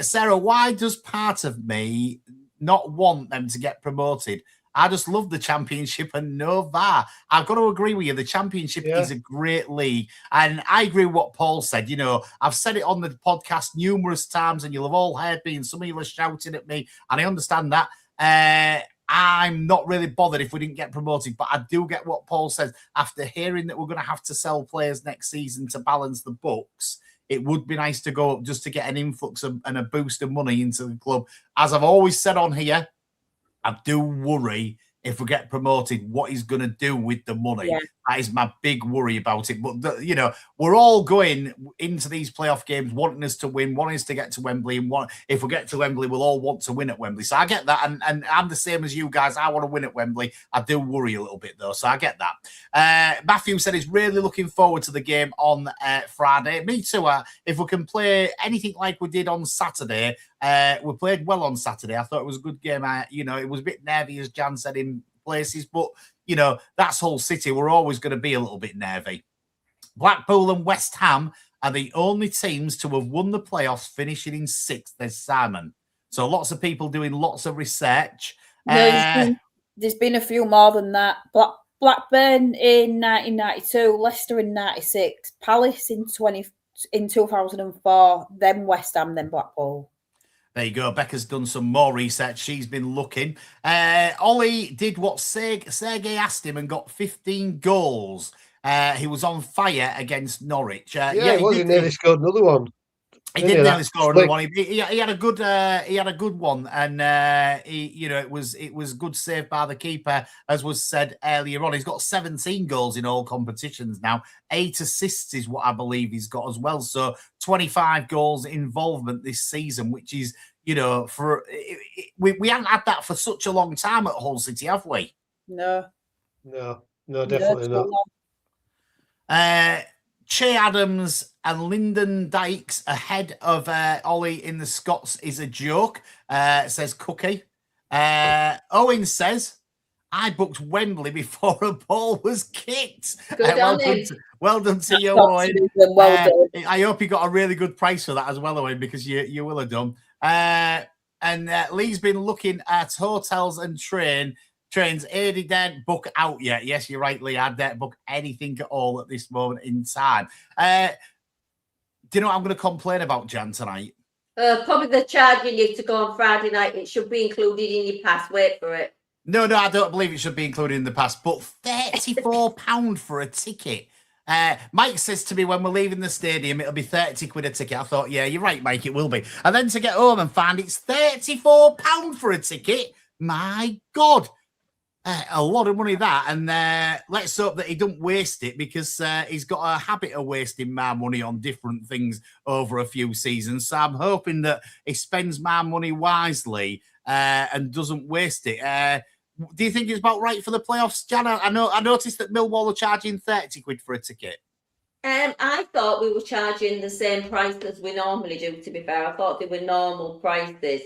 Sarah, why does part of me not want them to get promoted? I just love the Championship and no VAR. I've got to agree with you. The Championship is a great league. And I agree with what Paul said. I've said it on the podcast numerous times and you'll have all heard me and some of you are shouting at me. And I understand that. I'm not really bothered if we didn't get promoted, but I do get what Paul says. After hearing that we're going to have to sell players next season to balance the books, it would be nice to go up just to get an influx and a boost of money into the club. As I've always said on here, I do worry if we get promoted, what he's going to do with the money. Yeah. That is my big worry about it. But, we're all going into these playoff games wanting us to win, wanting us to get to Wembley. And if we get to Wembley, we'll all want to win at Wembley. So I get that. And I'm the same as you guys. I want to win at Wembley. I do worry a little bit, though. So I get that. Matthew said he's really looking forward to the game on Friday. Me too. If we can play anything like we did on Saturday, we played well on Saturday. I thought it was a good game. It was a bit nervy, as Jan said, in places, but that's Hull City. We're always going to be a little bit nervy. Blackpool and West Ham are the only teams to have won the playoffs, finishing in sixth. There's Simon. So lots of people doing lots of research. No, there's been a few more than that. Blackburn in 1992, Leicester in 96, Palace in 2004, then West Ham, then Blackpool. There you go. Becca's done some more research. She's been looking. Ollie did what Sergei asked him and got 15 goals. He was on fire against Norwich. He nearly scored another one. He did nearly score another one. He had a good one, and it was good save by the keeper, as was said earlier on. He's got 17 goals in all competitions now. 8 assists is what I believe he's got as well. So 25 goals involvement this season, which is we haven't had that for such a long time at Hull City, have we? No, definitely not. Che Adams and Lyndon Dykes ahead of Ollie in the Scots is a joke, says Cookie. Owen says, I booked Wembley before a ball was kicked. Well done to you, Owen. I hope you got a really good price for that as well, Owen, because you will have done. And Lee's been looking at hotels and trains. Adi didn't book out yet. Yes, you're right, Lee. I didn't book anything at all at this moment in time. Do you know what I'm going to complain about, Jan, tonight? Probably they're charging you to go on Friday night. It should be included in your pass. Wait for it. No, I don't believe it should be included in the pass. But £34 for a ticket. Mike says to me when we're leaving the stadium, it'll be 30 quid a ticket. I thought, yeah, you're right, Mike, it will be. And then to get home and find it's £34 for a ticket. My God. A lot of money that, and let's hope that he don't waste it, because he's got a habit of wasting my money on different things over a few seasons. So I'm hoping that he spends my money wisely and doesn't waste it. Do you think it's about right for the playoffs, Jan? I noticed that Millwall are charging 30 quid for a ticket. I thought we were charging the same price as we normally do, to be fair. I thought they were normal prices.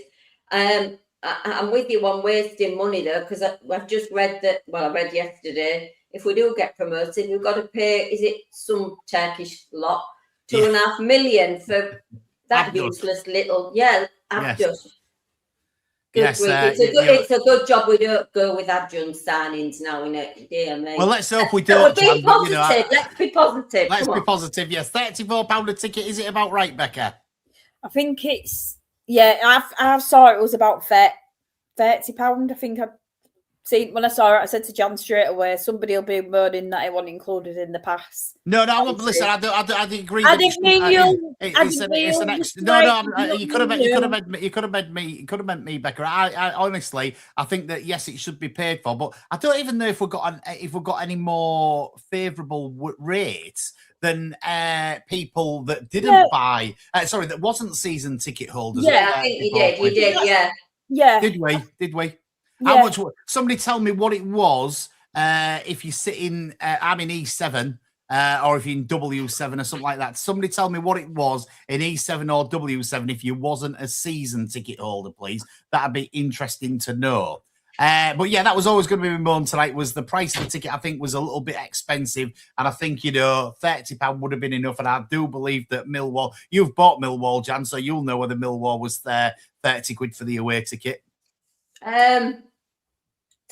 I'm with you on wasting money, though, because I've just read that, well, I read yesterday, if we do get promoted, we've got to pay, is it some Turkish lot, 2.5 million for that useless little, Abdus. Yes. It's a good job we don't go with adjunct signings now, innit? Dear me. Well, let's hope we don't. Be positive. Let's be positive. Let's be positive, yes. £34 a ticket, is it about right, Becca? I think it's, I saw it was about £30. I think I'd seen when I saw it. I said to Jan straight away, somebody will be moaning that it wasn't included in the pass. No, listen, I agree. I didn't mean you. It's an extra. No, you could have meant me, Becca. I honestly, I think that yes, it should be paid for, but I don't even know if we've got any more favourable rates than people that didn't buy. That wasn't season ticket holders. Yeah, I think you did. Yeah. Did we? Yeah. How much? Somebody tell me what it was. If you sit in, I'm in E7, or if you're in W7 or something like that. Somebody tell me what it was in E7 or W7 if you wasn't a season ticket holder, please. That'd be interesting to know. But yeah, that was always going to be my moan tonight. Was the price of the ticket? I think was a little bit expensive, and I think £30 would have been enough. And I do believe that Millwall. You've bought Millwall, Jan, so you'll know whether Millwall was there 30 quid for the away ticket. To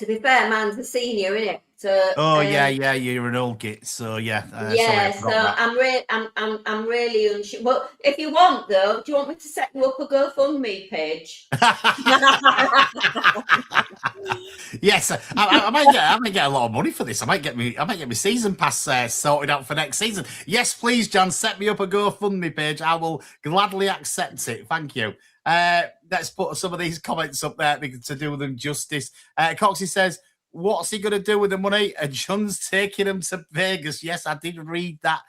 be fair, man's a senior, isn't it? So, yeah, you're an old git, so yeah. I'm really unsure. But if you want, though, do you want me to set you up a GoFundMe page? Yes, I might get a lot of money for this. I might get my season pass sorted out for next season. Yes, please, John, set me up a GoFundMe page. I will gladly accept it. Thank you. Let's put some of these comments up there to do them justice. Coxie says, what's he going to do with the money? John's taking him to Vegas. Yes, I did read that,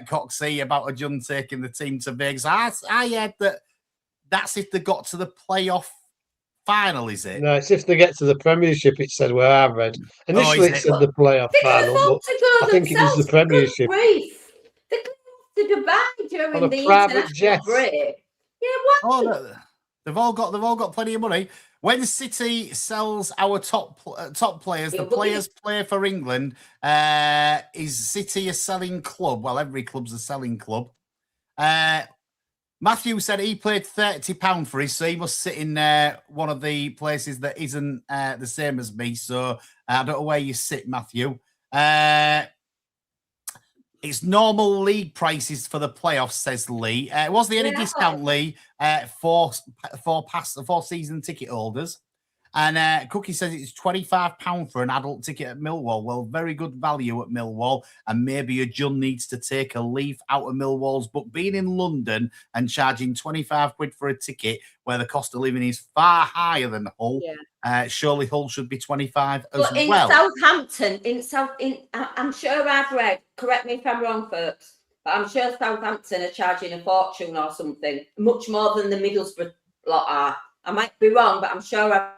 Coxie, about a John taking the team to Vegas. I heard that's if they got to the playoff final, is it? No, it's if they get to the Premiership, it said where I read. Initially, it said the playoff final, but I think it was the Premiership. They go to Dubai during on a the private jet. break. Yeah, what? Oh, they've all got plenty of money. When City sells our top players, the players play for England. Is City a selling club? Well, every club's a selling club. Matthew said he paid £30 for his, so he must sit in one of the places that isn't the same as me. So I don't know where you sit, Matthew. It's normal league prices for the playoffs, says Lee. Was there any discount, Lee, for season ticket holders? And Cookie says it's £25 for an adult ticket at Millwall. Well, very good value at Millwall. And maybe a John needs to take a leaf out of Millwall's book. Being in London and charging 25 quid for a ticket where the cost of living is far higher than Hull, surely Hull should be 25 as well. But in Southampton, I'm sure I've read, correct me if I'm wrong, folks, but I'm sure Southampton are charging a fortune or something, much more than the Middlesbrough lot are. I might be wrong, but I'm sure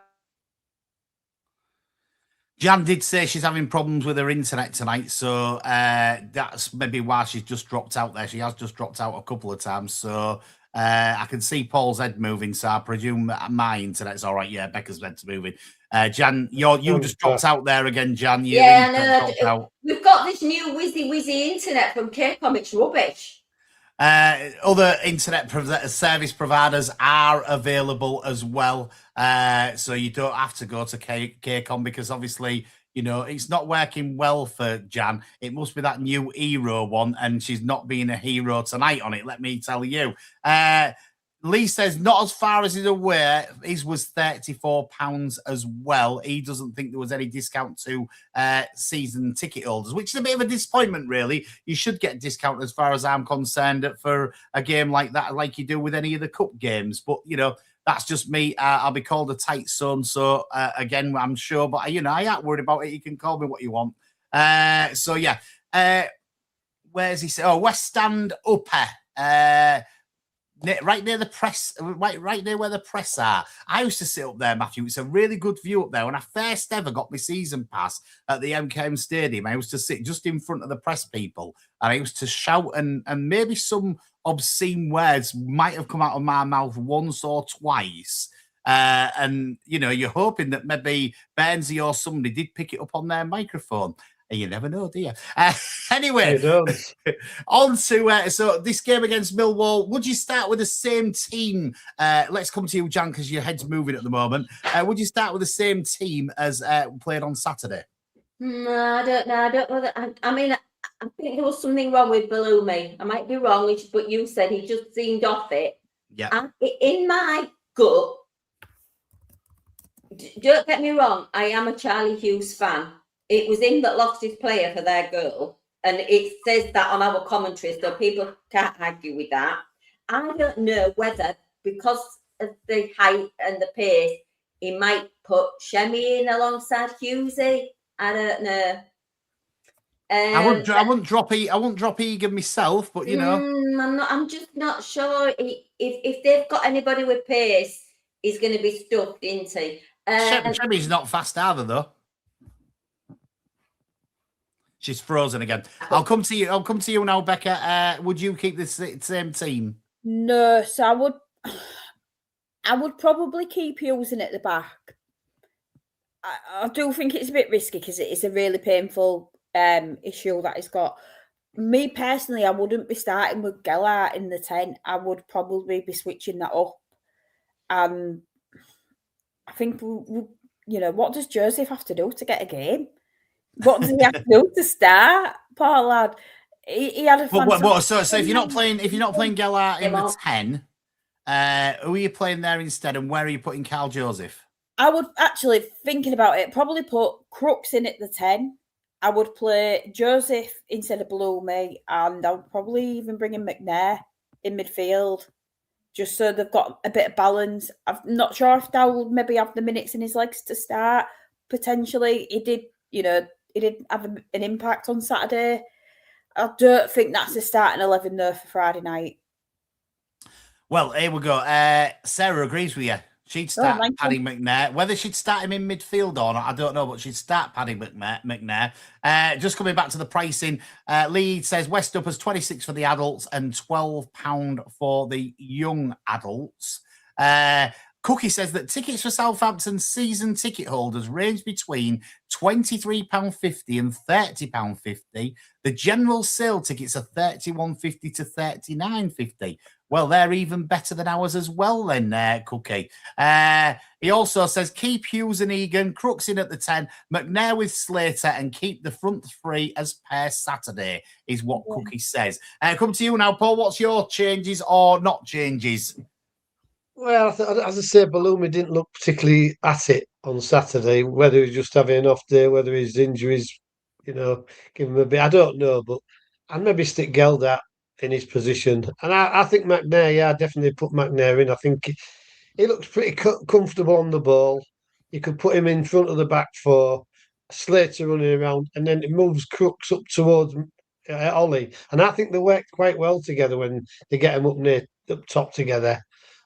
Jan did say she's having problems with her internet tonight, so that's maybe why she's just dropped out there. She has just dropped out a couple of times, so I can see Paul's head moving, so I presume my internet's all right. Yeah, Becca's head's moving. Jan, you just dropped out there again, Jan. We've got this new whizzy internet from K-Com. It's rubbish. Other internet service providers are available as well. So you don't have to go to K-Com because obviously, it's not working well for Jan. It must be that new hero one, and she's not being a hero tonight on it, let me tell you. Lee says not as far as he's aware. His was £34 as well. He doesn't think there was any discount to season ticket holders, which is a bit of a disappointment, really. You should get a discount as far as I'm concerned for a game like that, like you do with any of the cup games. But, you know, that's just me. I'll be called a tight son. So, again, I'm sure. But, you know, I ain't worried about it. You can call me what you want. So, yeah. Where's he? Oh, West Stand Upper. Right near the press, right near where the press are. I used to sit up there, Matthew. It's a really good view up there. When I first ever got my season pass at the MKM Stadium, I used to sit just in front of the press people, and I used to shout, and maybe some obscene words might have come out of my mouth once or twice. And, you know, you're hoping that maybe Bernsey or somebody did pick it up on their microphone. You never know, do you? Anyway, on to so this game against Millwall. Would you start with the same team? Let's come to you, Jan, because your head's moving at the moment. Would you start with the same team as played on Saturday? No, I don't know. I don't know that. I mean, I think there was something wrong with Balumi. I might be wrong, but you said he just seemed off it. Yeah. In my gut, don't get me wrong, I am a Charlie Hughes fan. It was him that lost his player for their goal. And it says that on our commentary, so people can't argue with that. I don't know whether, because of the height and the pace, he might put Shemi in alongside Hughesy. I don't know. I wouldn't drop Egan myself, but you know, I'm just not sure if they've got anybody with pace, he's going to be stuffed, isn't he? Shemi's not fast either, though. She's frozen again. I'll come to you now, Becca. Would you keep the same team? No, so I would probably keep using at the back. I do think it's a bit risky because it is a really painful issue that he's got. Me personally, I wouldn't be starting with Gelart in the 10. I would probably be switching that up. I think, you know, what does Joseph have to do to get a game? What does he have to do to start, poor lad? He had a fantastic. So if you're not playing Gelart in the 10, who are you playing there instead, and where are you putting Carl Joseph? I would actually, thinking about it, probably put Crooks in at the 10. I would play Joseph instead of Balumi, and I would probably even bring in McNair in midfield, just so they've got a bit of balance. I'm not sure if Dow will maybe have the minutes in his legs to start. Potentially, he did have an impact on Saturday. I don't think that's the starting 11 though for Friday night. Well, here we go. Sarah agrees with you. She'd start Paddy McNair. Whether she'd start him in midfield or not, I don't know, but she'd start Paddy McNair. Just coming back to the pricing, Lee says West Up as 26 for the adults and £12 for the young adults. Cookie says that tickets for Southampton season ticket holders range between £23.50 and £30.50. The general sale tickets are £31.50 to £39.50. Well, they're even better than ours as well then, Cookie. He also says keep Hughes and Egan, Crooks in at the 10, McNair with Slater, and keep the front three as per Saturday, is what Cookie says. Come to you now, Paul. What's your changes or not changes? Well, as I say, Balumi didn't look particularly at it on Saturday. Whether he's just having an off day, whether his injuries, you know, give him a bit. I don't know, but I'd maybe stick Geldat in his position. And I think McNair, I definitely put McNair in. I think he looks pretty comfortable on the ball. You could put him in front of the back four, Slater running around, and then it moves Crooks up towards Ollie. And I think they work quite well together when they get them up top together.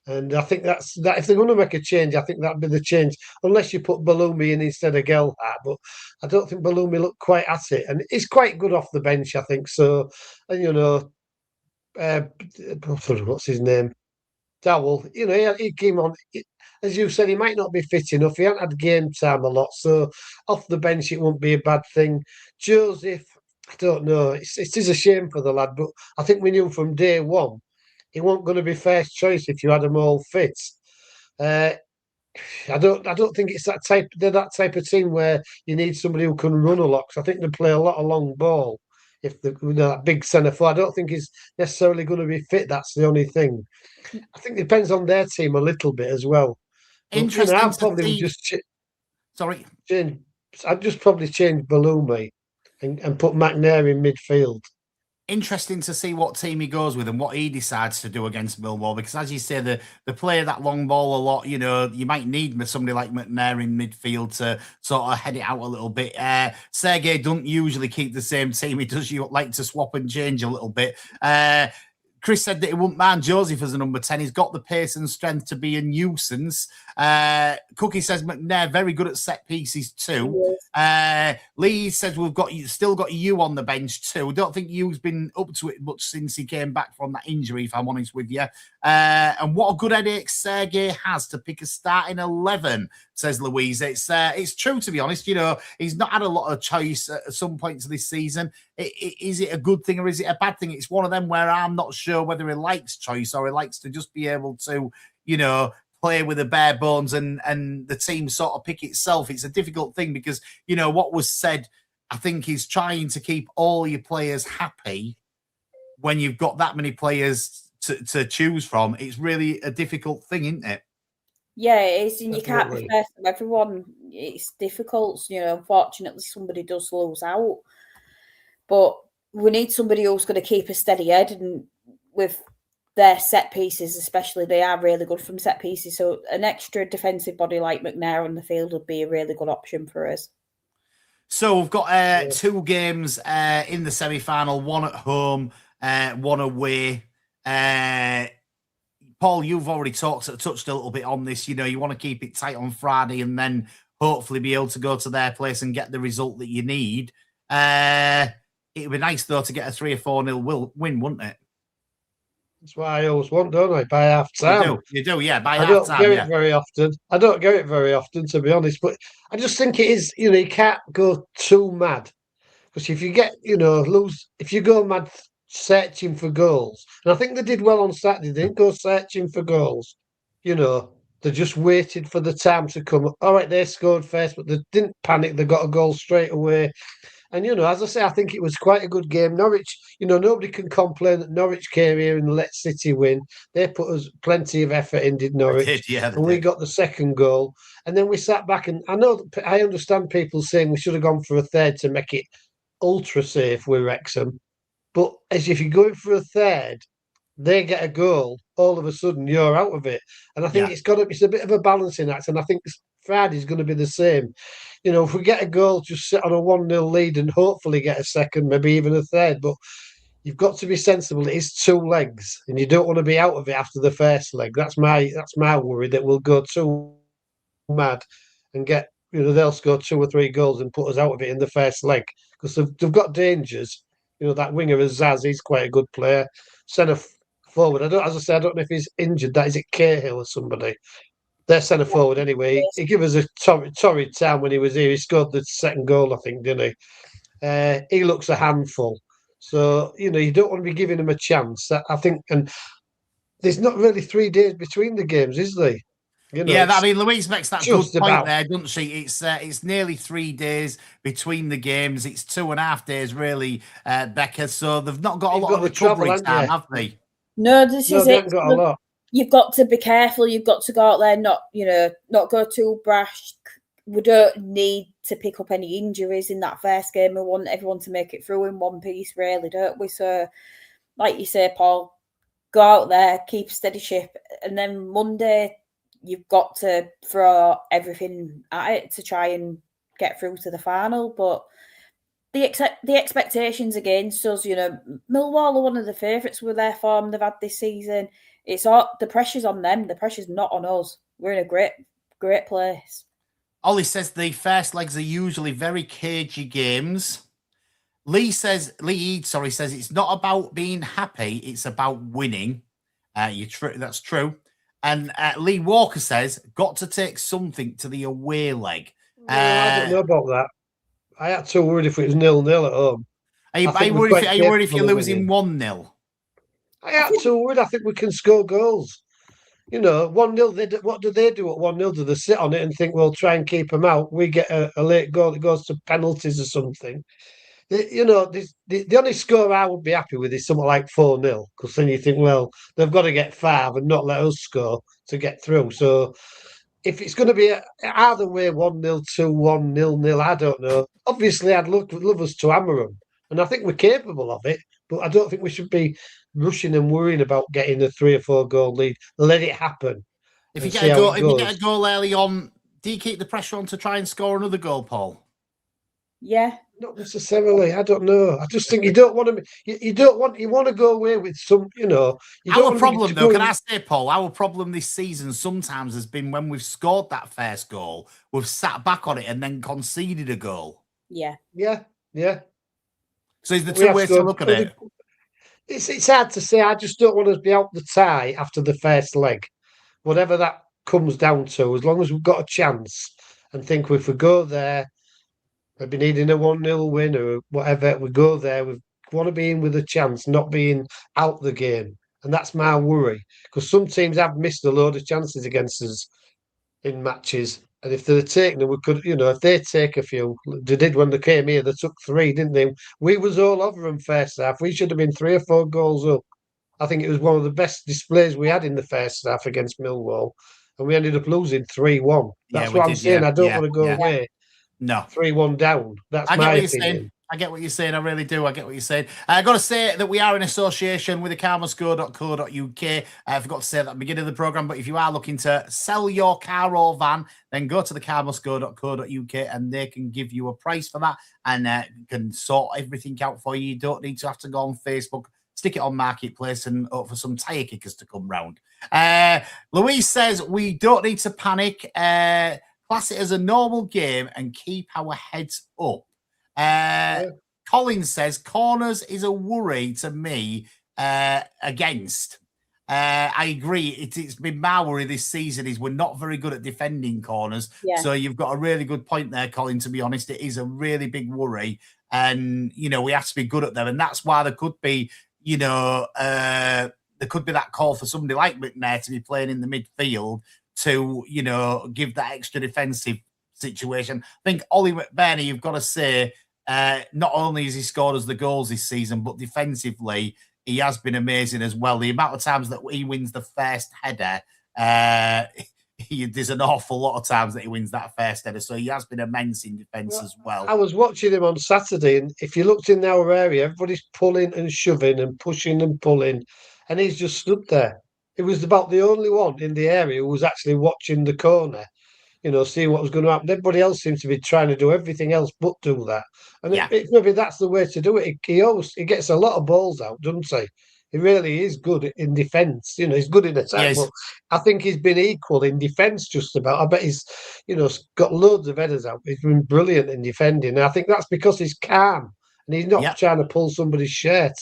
And I think that if they're going to make a change, I think that'd be the change, unless you put Balumi in instead of Gelhart. But I don't think Balumi looked quite at it, and he's quite good off the bench, I think. So, and you know, what's his name? Dowell. You know, he came on. As you said, he might not be fit enough. He hasn't had game time a lot, so off the bench it won't be a bad thing. Joseph, I don't know. It is a shame for the lad, but I think we knew from day one he wasn't going to be first choice if you had them all fit. I don't think it's that type. They're that type of team where you need somebody who can run a lot. Cause I think they play a lot of long ball. if that big centre forward. I don't think he's necessarily going to be fit. That's the only thing. I think it depends on their team a little bit as well. But, Interesting I to probably would see. just Sorry. change. I'd just probably change Balumi and put McNair in midfield. Interesting to see what team he goes with and what he decides to do against Millwall, because as you say, they play that long ball a lot. You know, you might need somebody like McNair in midfield to sort of head it out a little bit. Sergei don't usually keep the same team. He does like to swap and change a little bit. Chris said that he wouldn't mind Joseph as a number 10. He's got the pace and strength to be a nuisance. Cookie says McNair very good at set pieces too. Lee says still got you on the bench too. Don't think you's been up to it much since he came back from that injury, if I'm honest with you. And what a good headache Sergei has to pick a starting 11, says Louise. It's true, to be honest. You know, he's not had a lot of choice at some points of this season. Is it a good thing or is it a bad thing? It's one of them where I'm not sure whether he likes choice or he likes to just be able to, you know, play with the bare bones and the team sort of pick itself. It's a difficult thing because, you know, what was said, I think, is trying to keep all your players happy when you've got that many players to choose from. It's really a difficult thing, isn't it? Yeah, it is, and you can't be fair to everyone. It's difficult. You know, unfortunately, somebody does lose out. But we need somebody who's going to keep a steady head, and with their set pieces, especially, they are really good from set pieces. So an extra defensive body like McNair on the field would be a really good option for us. So we've got 2 games in the semi-final, one at home, one away. Paul, you've already touched a little bit on this. You know, you want to keep it tight on Friday and then hopefully be able to go to their place and get the result that you need. It would be nice, though, to get a 3 or 4-0 win, wouldn't it? That's what I always want, don't I? By half time. You do, yeah. By I half time, don't get it very often. I don't get it very often, to be honest. But I just think it is, you know, you can't go too mad. Because if you get, you know, if you go mad searching for goals, and I think they did well on Saturday, they didn't go searching for goals. You know, they just waited for the time to come. All right, they scored first, but they didn't panic. They got a goal straight away. And, you know, as I say, I think it was quite a good game. Norwich, you know, nobody can complain that Norwich came here and let City win. They put us plenty of effort in, did Norwich? They did, yeah, and we got the second goal. And then we sat back, and I understand people saying we should have gone for a third to make it ultra safe with Wrexham. But as if you're going for a third, they get a goal, all of a sudden you're out of it. And I think it's a bit of a balancing act. And I think Friday's going to be the same. You know, if we get a goal, just sit on a 1-0 lead and hopefully get a second, maybe even a third. But you've got to be sensible. It is 2 legs, and you don't want to be out of it after the first leg. That's my worry, that we'll go too mad and get, you know, they'll score 2 or 3 goals and put us out of it in the first leg, because they've got dangers. You know, that winger is Zaz, he's quite a good player. Centre forward, as I said, I don't know if he's injured. Is it Cahill or somebody? Their centre forward, anyway. He gave us a torrid time when he was here. He scored the second goal, I think, didn't he? He looks a handful. So, you know, you don't want to be giving him a chance. I think, and there's not really 3 days between the games, is there? You know, yeah, I mean, Louise makes that good point about there, doesn't she? It's nearly 3 days between the games. It's 2.5 days, really, Becca. So they've not got a lot of recovery time, have they? No, this is they it. haven't got a lot. You've got to be careful. You've got to go out there, not go too brash. We don't need to pick up any injuries in that first game. We want everyone to make it through in one piece, really, don't we? So, like you say, Paul, go out there, keep a steady ship, and then Monday you've got to throw everything at it to try and get through to the final. But the expectations against us, you know, Millwall are one of the favourites with their form they've had this season. It's all the pressure's on them. The pressure's not on us. We're in a great place. Ollie says the first legs are usually very cagey games. Lee Eade says it's not about being happy, it's about winning. That's true. And Lee Walker says, got to take something to the away leg. I don't know about that. I had to worried if it was 0-0 at home. Are you worried if you're losing 1-0? I had to worried. I think we can score goals. You know, 1-0, what do they do at 1-0? Do they sit on it and think, well, try and keep them out? We get a late goal that goes to penalties or something. the only score I would be happy with is something like 4-0, because then you think, well, they've got to get 5 and not let us score to get through. So if it's going to be either way, 1-0, 2-1, 0-0, I don't know. Obviously, I'd love us to hammer them, and I think we're capable of it, but I don't think we should be rushing and worrying about getting a 3 or 4 goal lead. Let it happen If you and get see a how goal, it if you goes. get a goal early on, do you keep the pressure on to try and score another goal, Paul? Yeah. Not necessarily. I don't know. I just think you don't want to. You want to go away with some. You don't Our want problem, to though, go can in. I say, Paul, our problem this season sometimes has been when we've scored that first goal, we've sat back on it and then conceded a goal. Yeah. Yeah. So there's the We two have ways to scored. look at it. It's hard to say. I just don't want to be out the tie after the first leg, whatever that comes down to. As long as we've got a chance, and think if we go there, maybe needing a 1-0 win or whatever, we go there. We want to be in with a chance, not being out the game, and that's my worry. Because some teams have missed a load of chances against us in matches. And if they're taking them, we could, if they take a few, they did when they came here, they took 3, didn't they? We was all over them first half. We should have been 3 or 4 goals up. I think it was one of the best displays we had in the first half against Millwall. And we ended up losing 3-1. Yeah, That's we what I'm did. saying. Yeah, I don't want to go yeah. away No. 3-1 down. That's I get my what you're opinion. saying. I get what you're saying. I really do. I get what you're saying. I got to say that we are in association with the karmascore.co.uk. I forgot to say that at the beginning of the program, but if you are looking to sell your car or van, then go to the karmascore.co.uk and they can give you a price for that and can sort everything out for you. You don't need to have to go on Facebook, stick it on Marketplace and hope for some tyre kickers to come round. Louise says we don't need to panic. Class it as a normal game and keep our heads up. Colin says corners is a worry to me against. I agree. It's been my worry this season is we're not very good at defending corners. Yeah. So you've got a really good point there, Colin, to be honest. It is a really big worry. And, we have to be good at them. And that's why there could be, there could be that call for somebody like McNair to be playing in the midfield to, give that extra defensive situation. I think Ollie McBurney, you've got to say, not only has he scored us the goals this season, but defensively, he has been amazing as well. The amount of times that he wins the first header, there's an awful lot of times that he wins that first header. So he has been immense in defence as well. I was watching him on Saturday, and if you looked in our area, everybody's pulling and shoving and pushing and pulling, and he's just stood there. He was about the only one in the area who was actually watching the corner, seeing what was going to happen. Everybody else seems to be trying to do everything else but do that. And maybe that's the way to do it. He gets a lot of balls out, doesn't he? He really is good in defence. He's good in attack, but I think he's been equal in defence just about. I bet he's, got loads of headers out. He's been brilliant in defending. And I think that's because he's calm and he's not trying to pull somebody's shirt.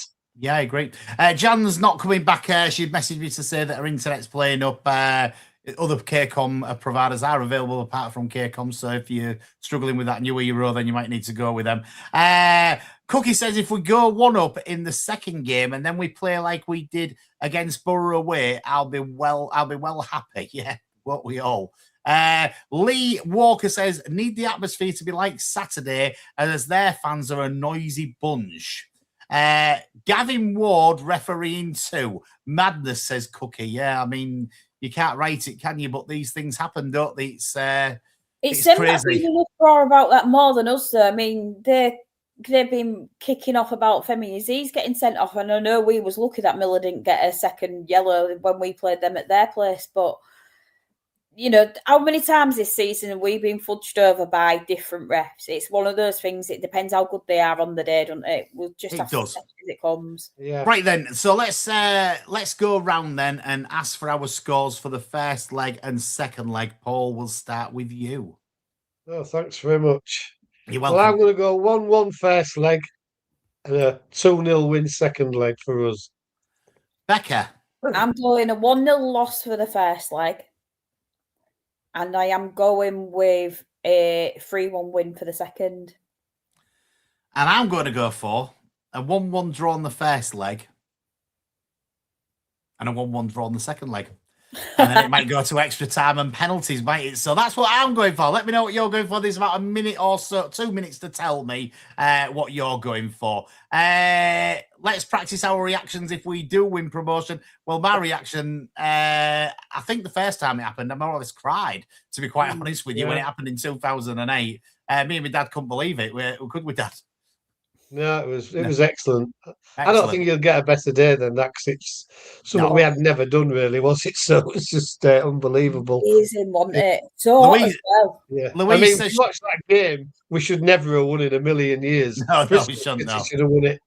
Yeah, I agree. Jan's not coming back. She'd messaged me to say that her internet's playing up. Other KCOM providers are available apart from KCOM. So if you're struggling with that newer Euro, then you might need to go with them. Cookie says if we go 1-up in the second game and then we play like we did against Borough away, I'll be well happy. Yeah, won't we all? Lee Walker says need the atmosphere to be like Saturday, as their fans are a noisy bunch. Gavin Ward refereeing too. Madness, says Cookie. Yeah, I mean, you can't write it, can you? But these things happen, don't they? It's them crazy. Even uproar about that more than us. Though. I mean, they've been kicking off about Femi Aziz getting sent off, and I know we was lucky that Miller didn't get a second yellow when we played them at their place, but. How many times this season have we been fudged over by different refs? It's one of those things. It depends how good they are on the day, doesn't it? We'll just have to accept as it comes. Yeah. Right then. So let's go round then and ask for our scores for the first leg and second leg. Paul, we'll start with you. Oh, thanks very much. You're welcome. Well, I'm going to go 1-1 first leg and a 2-0 win second leg for us. Becca? I'm going a 1-0 loss for the first leg. And I am going with a 3-1 win for the second. And I'm going to go for a 1-1 draw on the first leg and a 1-1 draw on the second leg. And then it might go to extra time and penalties, might it? So that's what I'm going for. Let me know what you're going for. There's about a minute or so, 2 minutes to tell me what you're going for. Let's practice our reactions if we do win promotion. Well, my reaction, I think the first time it happened, I more or less cried, to be quite honest with you, when it happened in 2008. Me and my dad couldn't believe it. Could we, Dad? No, it was excellent. I don't Excellent. think you'll get a better day than that, because it's something we had never done, really, was it? So it was just unbelievable. Amazing, wasn't it? So hot as well. Yeah, Louise I mean, says to watch that game, we should never have won it a million years. No, Bristol we shouldn't. City No. should have won it.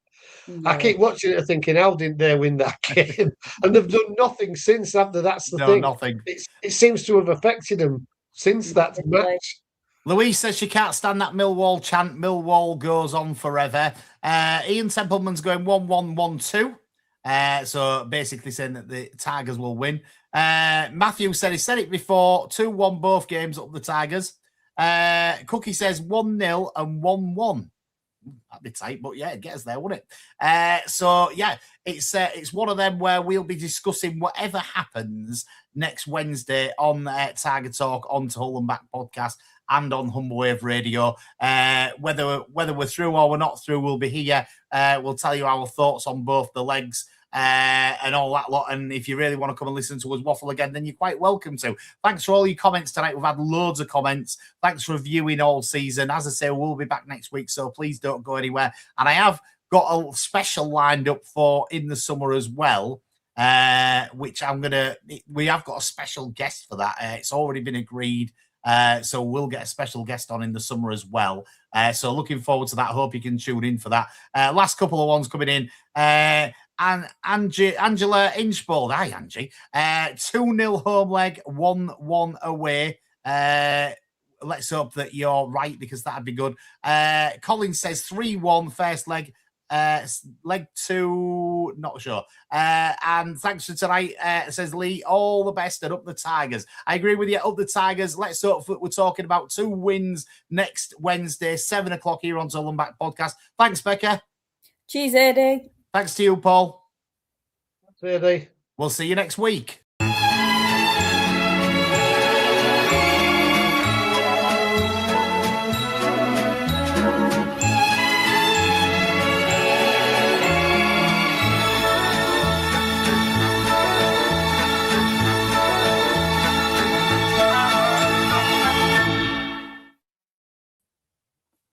I keep watching it and thinking, how didn't they win that game? And they've done nothing since after. That's the thing. Nothing. It seems to have affected them since that match. Louise says she can't stand that Millwall chant. Millwall goes on forever. Ian Templeman's going 1-1-1-2. So basically saying that the Tigers will win. Matthew said he said it before. 2-1 both games up the Tigers. Cookie says 1-0 and 1-1. That'd be tight, but yeah, it gets there, wouldn't it? So yeah, it's one of them where we'll be discussing whatever happens next Wednesday on Tiger Talk, on to Hull and Back podcast, and on Humberwave Radio. Whether we're through or we're not through, we'll be here. We'll tell you our thoughts on both the legs and all that lot. And if you really want to come and listen to us waffle again, then you're quite welcome to. Thanks for all your comments tonight. We've had loads of comments. Thanks for viewing all season. As I say, we'll be back next week, so please don't go anywhere. And I have got a special lined up for in the summer as well, which we have got a special guest for that. It's already been agreed. So we'll get a special guest on in the summer as well. So looking forward to that. Hope you can tune in for that. Last couple of ones coming in. And Angela Inchbold. Hi, Angie. 2-0 home leg, 1-1 away. Let's hope that you're right, because that'd be good. Colin says 3-1 first leg. Leg 2, not sure. And thanks for tonight, says Lee. All the best and up the Tigers. I agree with you, up the Tigers. Let's hope we're talking about 2 wins next Wednesday, 7 o'clock here on Hull and Back podcast. Thanks, Becca. Cheers, Eddie. Thanks to you, Paul. Thanks, Eddie. We'll see you next week.